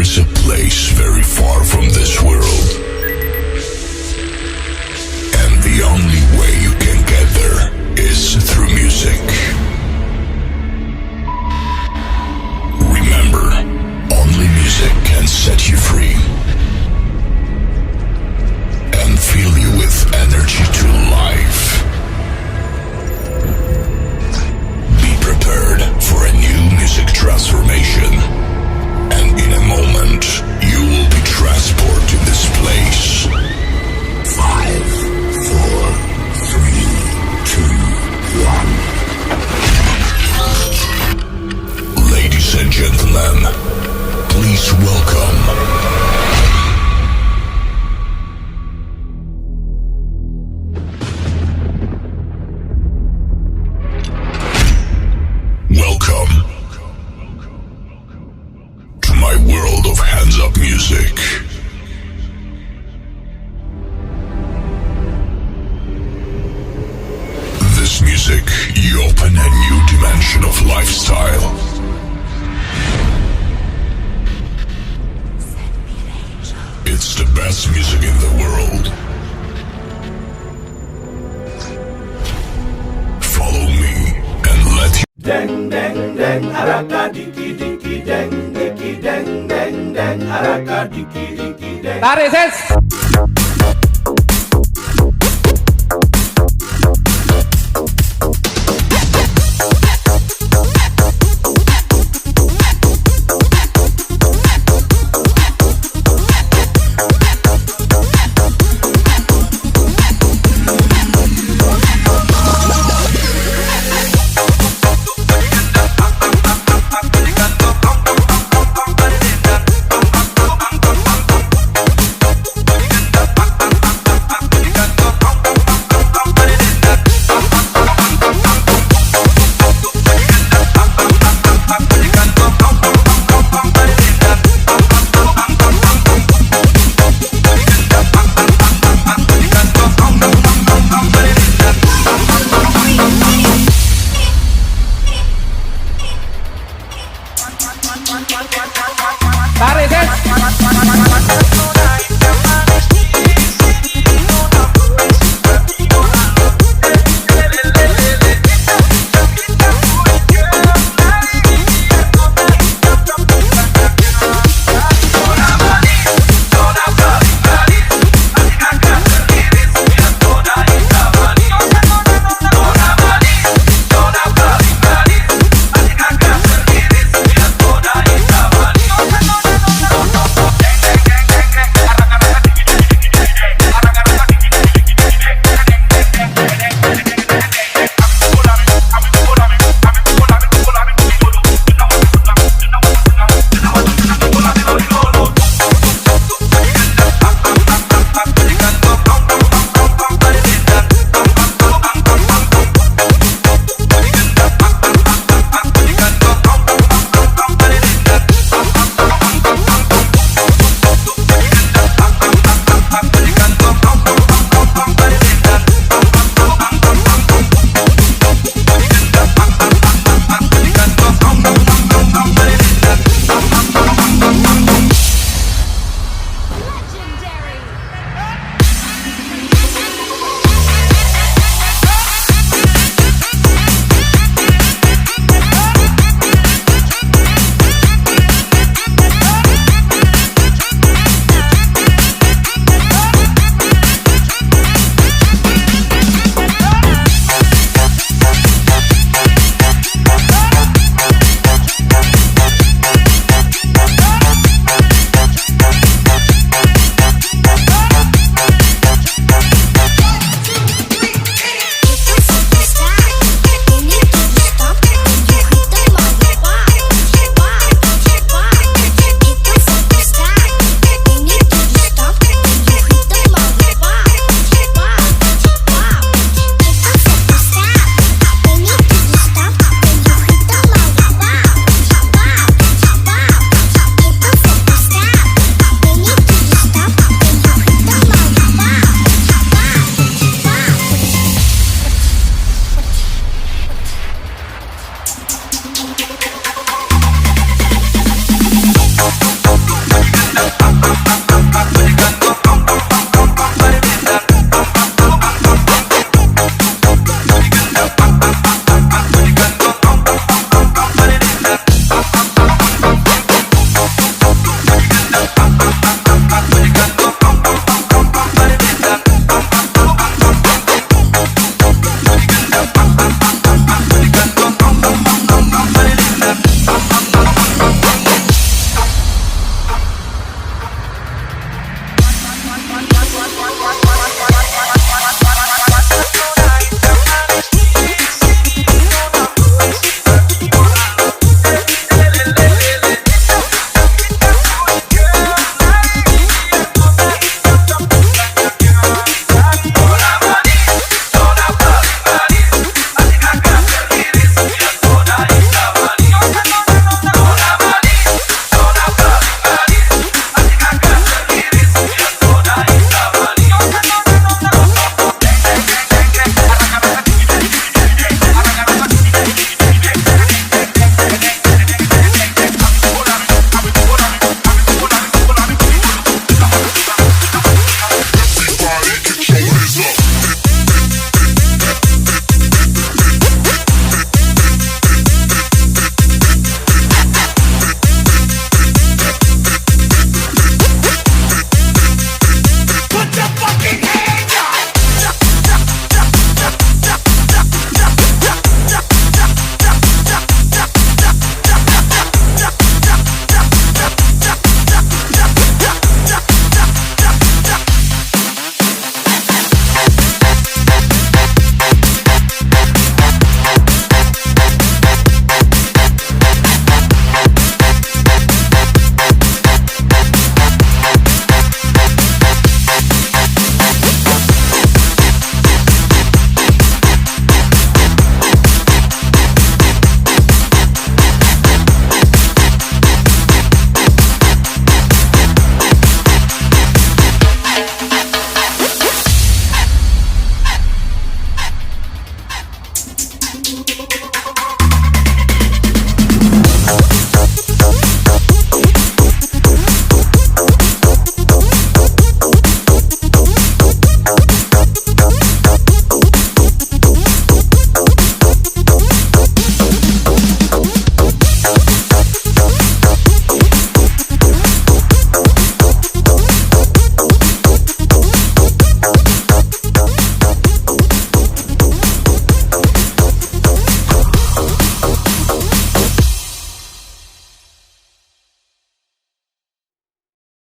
is a place very far from this world. And the only way you can get there is through music. Remember, only music can set you free and fill you with energy to life. Be prepared for a new music transformation, and in a moment you will be transported to this place. 5, 4, 3, 2, 1. Ladies and gentlemen, please welcome to my world of hands-up music. This music, you open a new dimension of lifestyle. It's the best music in the world. Follow me and let you Deng deng deng araka diki diki deng diki deng deng deng araka diki diki deng. Tarik ses. Tarik ses.